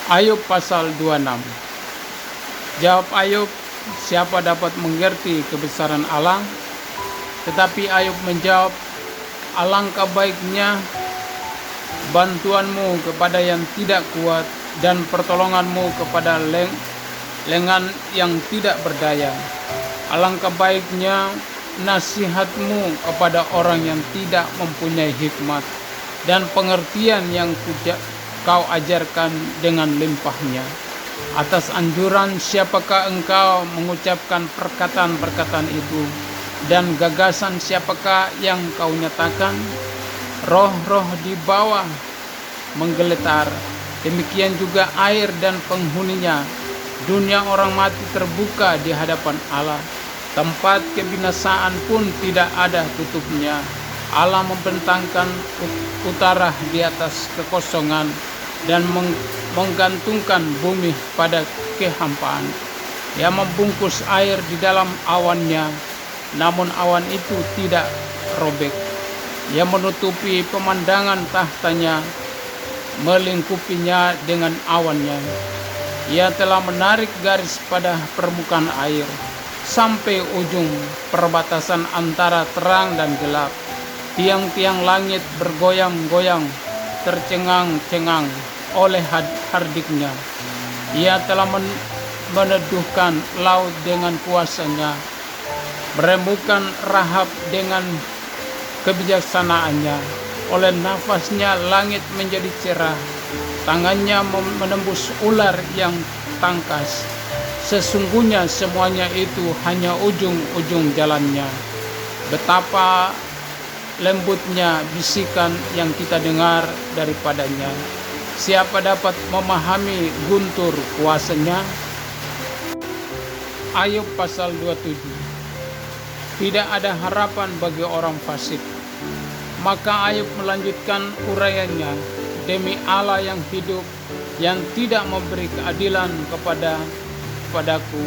Ayub pasal 26. Jawab Ayub, siapa dapat mengerti kebesaran Allah? Tetapi Ayub menjawab, alangkah baiknya bantuanmu kepada yang tidak kuat dan pertolonganmu kepada lengan yang tidak berdaya. Alangkah baiknya nasihatmu kepada orang yang tidak mempunyai hikmat dan pengertian yang kau ajarkan dengan limpahnya. Atas anjuran siapakah engkau mengucapkan perkataan-perkataan itu, dan gagasan siapakah yang kau nyatakan? Roh-roh di bawah menggeletar, demikian juga air dan penghuninya. Dunia orang mati terbuka di hadapan Allah, tempat kebinasaan pun tidak ada tutupnya. Allah membentangkan utara di atas kekosongan dan menggantungkan bumi pada kehampaan. Ia membungkus air di dalam awannya, namun awan itu tidak robek. Ia menutupi pemandangan tahtanya, melingkupinya dengan awannya. Ia telah menarik garis pada permukaan air, sampai ujung perbatasan antara terang dan gelap. Tiang-tiang langit bergoyang-goyang, tercengang-cengang oleh hardiknya. Ia telah meneduhkan laut dengan kuasanya, merembukan Rahab dengan kebijaksanaannya. Oleh nafasnya langit menjadi cerah, tangannya menembus ular yang tangkas. Sesungguhnya semuanya itu hanya ujung-ujung jalannya. Betapa lembutnya bisikan yang kita dengar daripadanya. Siapa dapat memahami guntur kuasanya? Ayub pasal 27. Tidak ada harapan bagi orang fasik. Maka Ayub melanjutkan uraiannya, demi Allah yang hidup, yang tidak memberi keadilan kepadaku,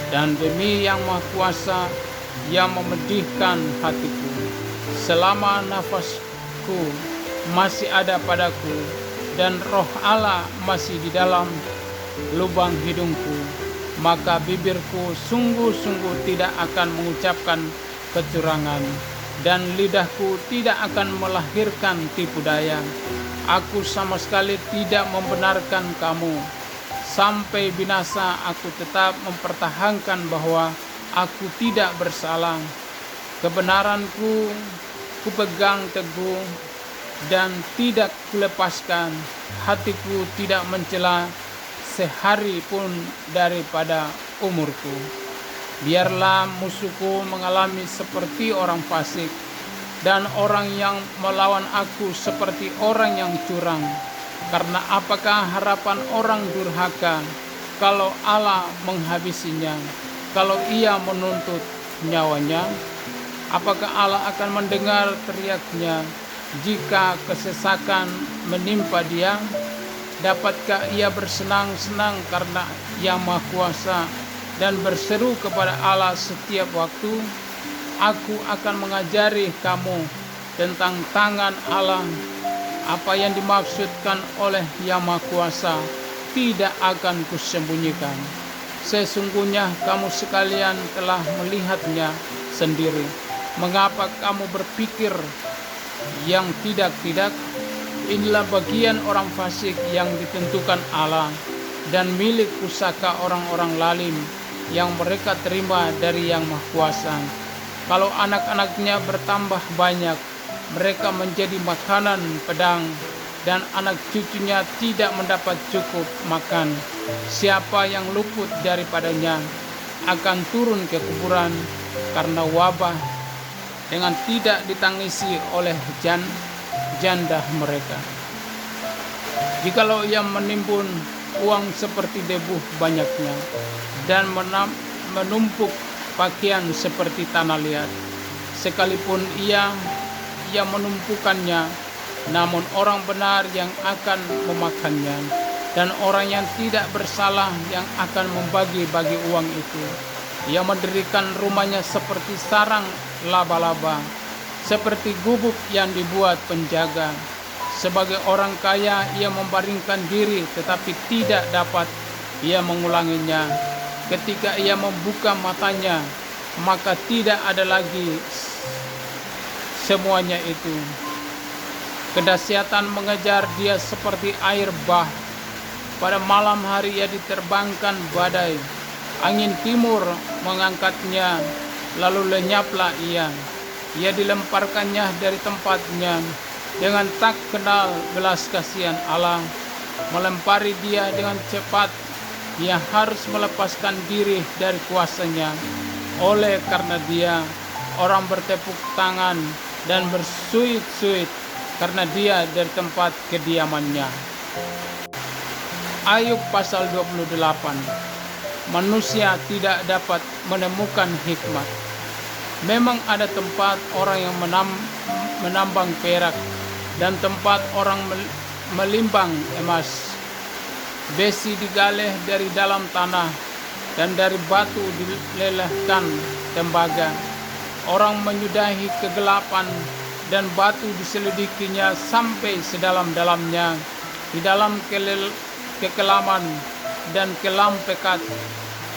dan demi yang Maha Kuasa yang memedihkan hatiku. Selama nafasku masih ada padaku dan roh Allah masih di dalam lubang hidungku, maka bibirku sungguh-sungguh tidak akan mengucapkan kecurangan, dan lidahku tidak akan melahirkan tipu daya. Aku sama sekali tidak membenarkan kamu. Sampai binasa aku tetap mempertahankan bahwa aku tidak bersalah. Kebenaranku kupegang teguh dan tidak kulepaskan. Hatiku tidak mencela sehari pun daripada umurku. Biarlah musuhku mengalami seperti orang fasik, dan orang yang melawan aku seperti orang yang curang. Karena apakah harapan orang durhaka kalau Allah menghabisinya, kalau ia menuntut nyawanya? Apakah Allah akan mendengar teriaknya jika kesesakan menimpa dia? Dapatkah ia bersenang-senang karena Yang Maha Kuasa dan berseru kepada Allah setiap waktu? Aku akan mengajari kamu tentang tangan Allah. Apa yang dimaksudkan oleh Yang Maha Kuasa tidak akan kusembunyikan. Sesungguhnya kamu sekalian telah melihatnya sendiri. Mengapa kamu berpikir yang tidak-tidak? Inilah bagian orang fasik yang ditentukan Allah, dan milik pusaka orang-orang lalim yang mereka terima dari Yang Maha Kuasa. Kalau anak-anaknya bertambah banyak, mereka menjadi makanan pedang, dan anak cucunya tidak mendapat cukup makan. Siapa yang luput daripadanya akan turun ke kuburan karena wabah, dengan tidak ditangisi oleh janda mereka. Jikalau ia menimbun uang seperti debu banyaknya, dan menumpuk pakaian seperti tanah liat, sekalipun ia menumpukannya, namun orang benar yang akan memakannya, dan orang yang tidak bersalah yang akan membagi-bagi uang itu. Ia mendirikan rumahnya seperti sarang laba-laba, seperti gubuk yang dibuat penjaga. Sebagai orang kaya, ia membaringkan diri, tetapi tidak dapat ia mengulanginya. Ketika ia membuka matanya, maka tidak ada lagi semuanya itu. Kedahsyatan mengejar dia seperti air bah. Pada malam hari ia diterbangkan badai. Angin timur mengangkatnya, lalu lenyaplah ia. Ia dilemparkannya dari tempatnya. Dengan tak kenal belas kasihan Allah, melempari dia dengan cepat. Ia harus melepaskan diri dari kuasanya. Oleh karena dia, orang bertepuk tangan dan bersuit-suit karena dia dari tempat kediamannya. Ayub pasal 28. Manusia tidak dapat menemukan hikmat. Memang ada tempat orang yang menambang perak dan tempat orang melimbang emas. Besi digaleh dari dalam tanah dan dari batu dilelehkan tembaga. Orang menyudahi kegelapan dan batu diselidikinya sampai sedalam-dalamnya. Di dalam kekelaman dan kelam pekat,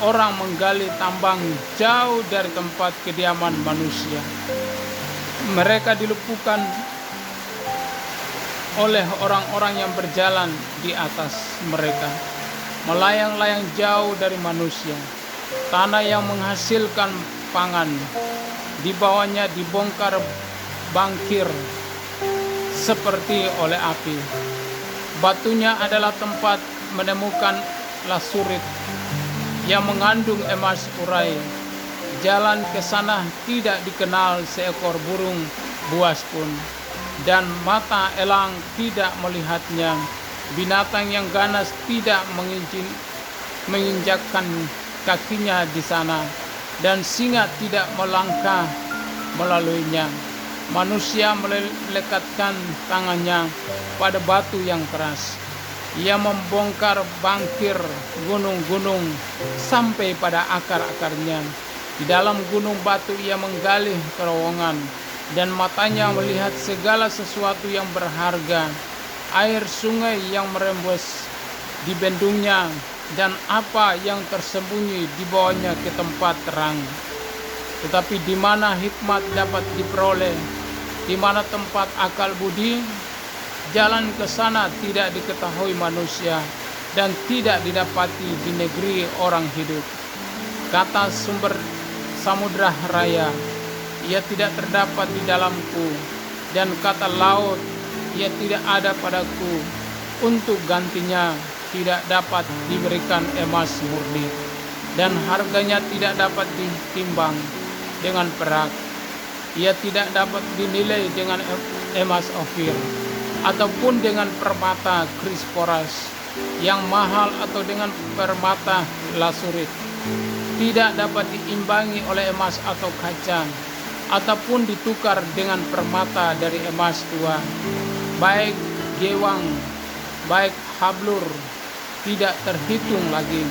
orang menggali tambang jauh dari tempat kediaman manusia. Mereka dilumpuhkan oleh orang-orang yang berjalan di atas mereka, melayang-layang jauh dari manusia. Tanah yang menghasilkan pangan, di bawahnya dibongkar bangkir seperti oleh api. Batunya adalah tempat menemukan lasurit yang mengandung emas urai. Jalan ke sana tidak dikenal seekor burung buas pun, dan mata elang tidak melihatnya. Binatang yang ganas tidak menginjakkan kakinya di sana, dan singa tidak melangkah melaluinya. Manusia melekatkan tangannya pada batu yang keras. Ia membongkar bangkir gunung-gunung sampai pada akar-akarnya. Di dalam gunung batu ia menggali terowongan, dan matanya melihat segala sesuatu yang berharga. Air sungai yang merembes di bendungnya, dan apa yang tersembunyi di bawahnya ke tempat terang. Tetapi di mana hikmat dapat diperoleh? Di mana tempat akal budi? Jalan ke sana tidak diketahui manusia, dan tidak didapati di negeri orang hidup. Kata sumber samudra raya, ia tidak terdapat di dalamku, dan kata laut, ia tidak ada padaku. Untuk gantinya tidak dapat diberikan emas murni, dan harganya tidak dapat ditimbang dengan perak. Ia tidak dapat dinilai dengan emas Ofir, ataupun dengan permata krisporas yang mahal, atau dengan permata lasurit. Tidak dapat diimbangi oleh emas atau kaca, ataupun ditukar dengan permata dari emas tua. Baik gewang, baik hablur, tidak terhitung lagi.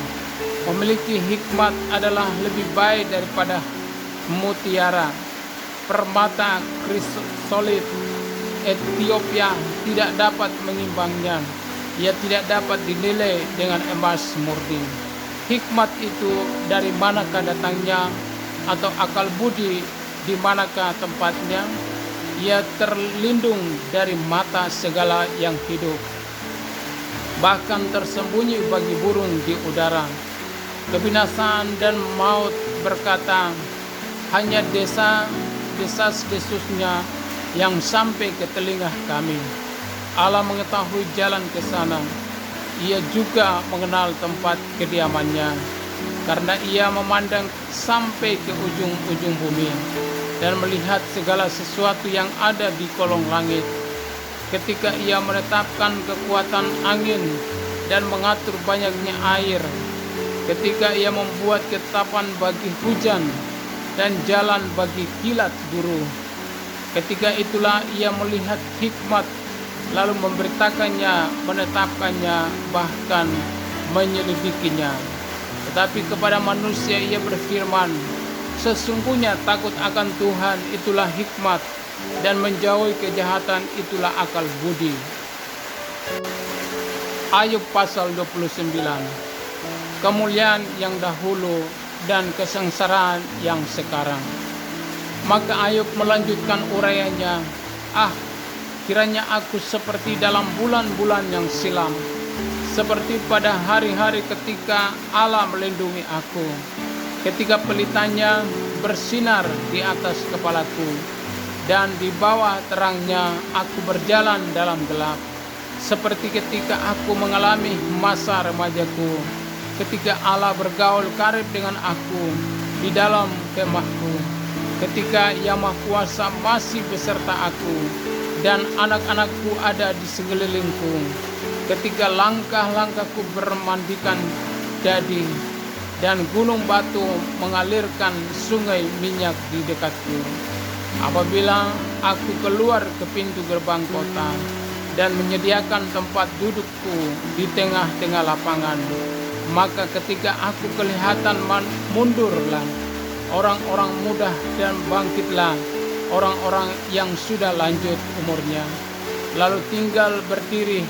Memiliki hikmat adalah lebih baik daripada mutiara. Permata krisolit Ethiopia tidak dapat mengimbangnya. Ia tidak dapat dinilai dengan emas murni. Hikmat itu dari manakah datangnya, atau akal budi di manakah tempatnya? Ia terlindung dari mata segala yang hidup, bahkan tersembunyi bagi burung di udara. Kebinasaan dan maut berkata, hanya desas-desusnya yang sampai ke telinga kami. Allah mengetahui jalan ke sana. Ia juga mengenal tempat kediamannya, karena ia memandang sampai ke ujung-ujung bumi dan melihat segala sesuatu yang ada di kolong langit. Ketika ia menetapkan kekuatan angin dan mengatur banyaknya air, ketika ia membuat ketetapan bagi hujan dan jalan bagi kilat guru, ketika itulah ia melihat hikmat, lalu memberitakannya, menetapkannya, bahkan menyelidikinya. Tetapi kepada manusia ia berfirman, sesungguhnya takut akan Tuhan itulah hikmat, dan menjauhi kejahatan itulah akal budi. Ayub pasal 29. Kemuliaan yang dahulu dan kesengsaraan yang sekarang. Maka Ayub melanjutkan uraiannya, kiranya aku seperti dalam bulan-bulan yang silam, seperti pada hari-hari ketika Allah melindungi aku, ketika pelitanya bersinar di atas kepalaku, dan di bawah terangnya aku berjalan dalam gelap. Seperti ketika aku mengalami masa remajaku, ketika Allah bergaul karib dengan aku di dalam kemahku, ketika Yang Maha Kuasa masih beserta aku dan anak-anakku ada di sekelilingku, ketika langkah-langkahku bermandikan dadi dan gunung batu mengalirkan sungai minyak di dekatku. Apabila aku keluar ke pintu gerbang kota dan menyediakan tempat dudukku di tengah-tengah lapangan, maka ketika aku kelihatan mundurlah orang-orang muda dan bangkitlah orang-orang yang sudah lanjut umurnya. Lalu tinggal berdiri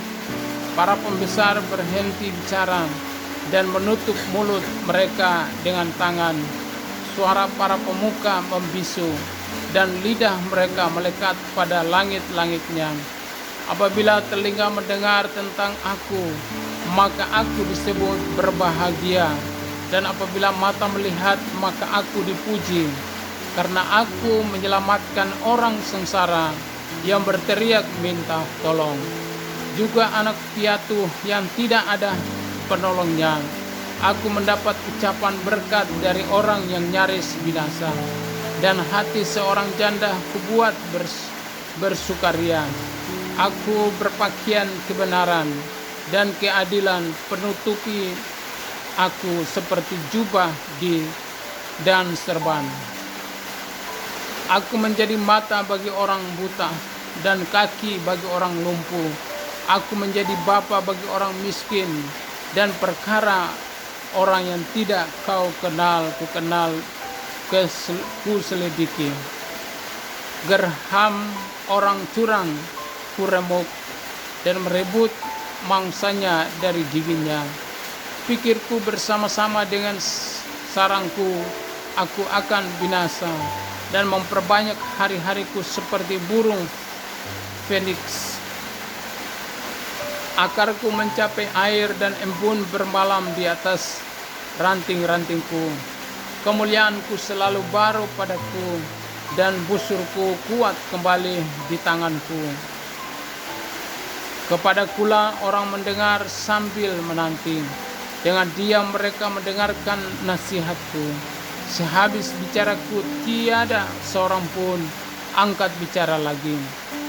para pembesar, berhenti bicara dan menutup mulut mereka dengan tangan. Suara para pemuka membisu dan lidah mereka melekat pada langit-langitnya. Apabila telinga mendengar tentang aku, maka aku disebut berbahagia, dan apabila mata melihat, maka aku dipuji, karena aku menyelamatkan orang sengsara yang berteriak minta tolong, juga anak piatu yang tidak ada penolongnya. Aku mendapat ucapan berkat dari orang yang nyaris binasa, dan hati seorang janda kubuat bersukaria. Aku berpakaian kebenaran dan keadilan penutupi aku seperti jubah dan serban. Aku menjadi mata bagi orang buta dan kaki bagi orang lumpuh. Aku menjadi bapa bagi orang miskin, dan perkara orang yang tidak kau kenal, ku selidiki. Gerham orang curang ku remuk dan merebut mangsanya dari giginya. Pikirku bersama-sama dengan sarangku, aku akan binasa dan memperbanyak hari-hariku seperti burung Feniks. Akarku mencapai air dan embun bermalam di atas ranting-rantingku. Kemuliaanku selalu baru padaku dan busurku kuat kembali di tanganku. Kepadakulah orang mendengar sambil menanti. Dengan diam mereka mendengarkan nasihatku. Sehabis bicaraku tiada seorang pun angkat bicara lagi,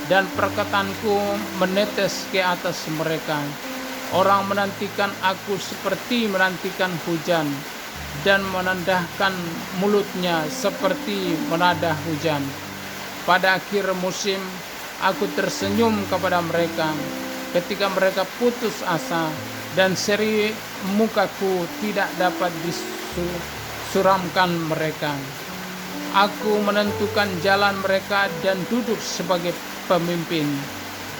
dan perkataanku menetes ke atas mereka. Orang menantikan aku seperti menantikan hujan, dan menendahkan mulutnya seperti menadah hujan. Pada akhir musim aku tersenyum kepada mereka, ketika mereka putus asa dan seri mukaku tidak dapat disuramkan mereka. Aku menentukan jalan mereka dan duduk sebagai pemimpin.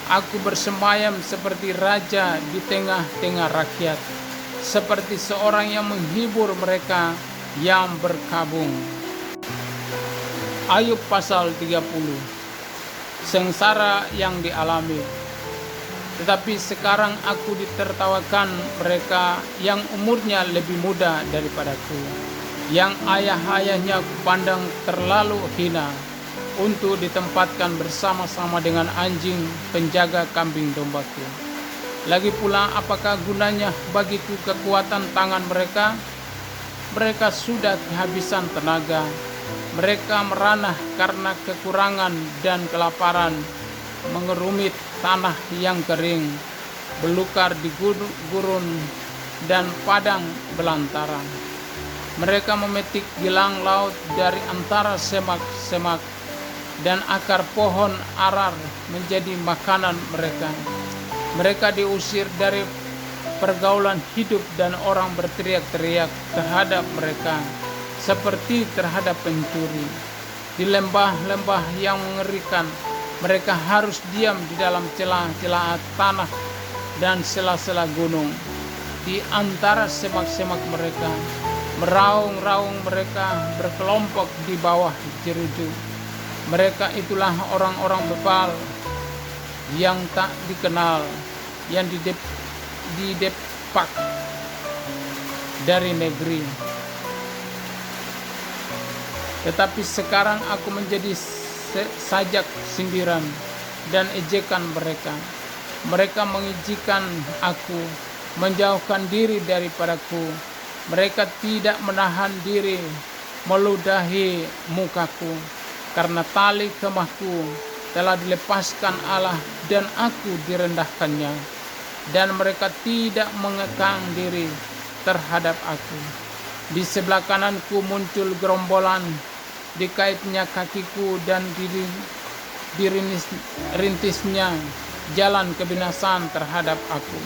Aku bersemayam seperti raja di tengah-tengah rakyat, seperti seorang yang menghibur mereka yang berkabung. Ayub pasal 30. Sengsara yang dialami. Tetapi sekarang aku ditertawakan mereka yang umurnya lebih muda daripadaku, yang ayah-ayahnya kupandang terlalu hina, untuk ditempatkan bersama-sama dengan anjing penjaga kambing dombaku. Lagi pula, apakah gunanya bagiku kekuatan tangan mereka? Mereka sudah kehabisan tenaga. Mereka meranah karena kekurangan dan kelaparan, mengerumit tanah yang kering, belukar di gurun dan padang belantara. Mereka memetik gilang laut dari antara semak-semak, dan akar pohon arar menjadi makanan mereka. Mereka diusir dari pergaulan hidup, dan orang berteriak-teriak terhadap mereka seperti terhadap pencuri. Di lembah-lembah yang mengerikan, mereka harus diam di dalam celah-celah tanah dan sela-sela gunung. Di antara semak-semak mereka, meraung-raung mereka berkelompok di bawah jeruju. Mereka itulah orang-orang bebal yang tak dikenal, yang didepak dari negeri. Tetapi sekarang aku menjadi sajak sindiran dan ejekan mereka. Mereka mengijikan aku, menjauhkan diri daripadaku. Mereka tidak menahan diri meludahi mukaku, karena tali kemahku telah dilepaskan Allah dan aku direndahkannya, dan mereka tidak mengekang diri terhadap aku. Di sebelah kananku muncul gerombolan, dikaitnya kakiku dan dirintisnya jalan kebinasaan terhadap aku.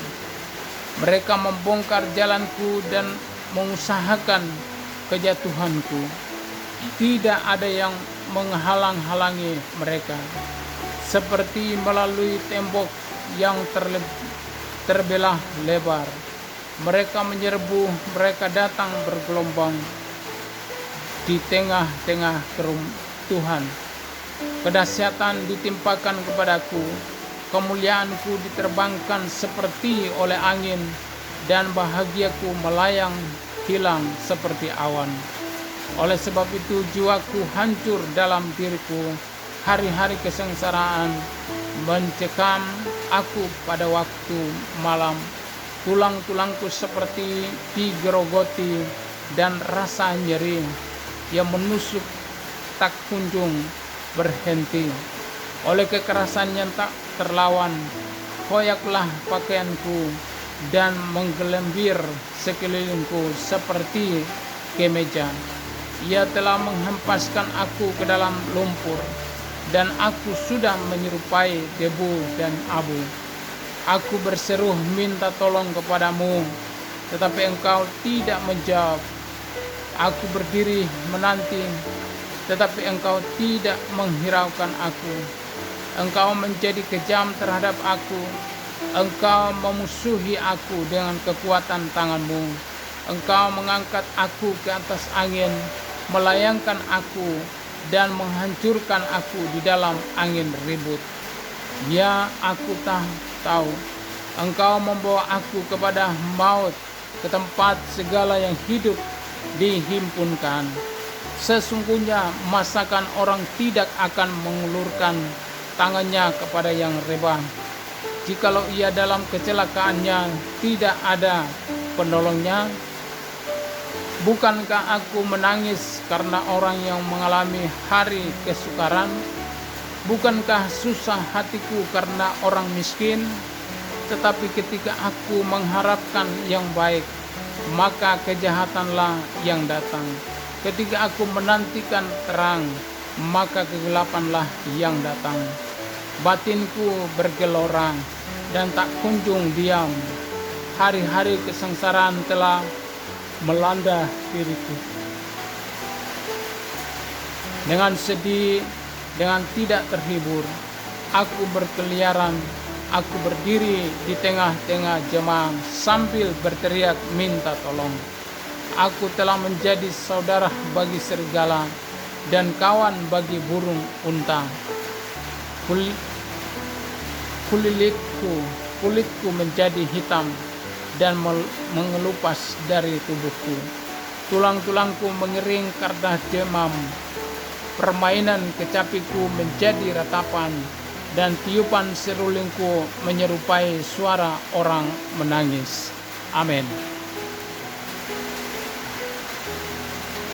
Mereka membongkar jalanku dan mengusahakan kejatuhanku. Tidak ada yang menghalang-halangi mereka. Seperti melalui tembok yang terbelah lebar, mereka menyerbu, mereka datang bergelombang di tengah-tengah keruntuhan. Kedahsyatan ditimpakan kepadaku, kemuliaanku diterbangkan seperti oleh angin, dan bahagiaku melayang hilang seperti awan. Oleh sebab itu jiwaku hancur dalam diriku, hari-hari kesengsaraan mencekam aku pada waktu malam. Tulang-tulangku seperti digerogoti, dan rasa nyeri yang menusuk tak kunjung berhenti. Oleh kekerasan yang tak terlawan, koyaklah pakaianku dan menggelembir sekelilingku seperti kemeja. Ia telah menghempaskan aku ke dalam lumpur, dan aku sudah menyerupai debu dan abu. Aku berseru minta tolong kepadamu, tetapi engkau tidak menjawab. Aku berdiri menanti, tetapi engkau tidak menghiraukan aku. Engkau menjadi kejam terhadap aku. Engkau memusuhi aku dengan kekuatan tanganmu. Engkau mengangkat aku ke atas angin, melayangkan aku dan menghancurkan aku di dalam angin ribut. Ya, aku tahu engkau membawa aku kepada maut, ke tempat segala yang hidup dihimpunkan. Sesungguhnya masakan orang tidak akan mengulurkan tangannya kepada yang rebah. Jikalau ia dalam kecelakaannya tidak ada penolongnya. Bukankah aku menangis karena orang yang mengalami hari kesukaran? Bukankah susah hatiku karena orang miskin? Tetapi ketika aku mengharapkan yang baik, maka kejahatanlah yang datang. Ketika aku menantikan terang, maka kegelapanlah yang datang. Batinku bergelora dan tak kunjung diam. Hari-hari kesengsaraan telah melanda diriku. Dengan sedih, dengan tidak terhibur, aku berkeliaran. Aku berdiri di tengah-tengah jemaah sambil berteriak minta tolong. Aku telah menjadi saudara bagi serigala dan kawan bagi burung unta. Kulitku menjadi hitam dan mengelupas dari tubuhku. Tulang-tulangku mengering karena demam. Permainan kecapiku menjadi ratapan, dan tiupan serulingku menyerupai suara orang menangis. Amin.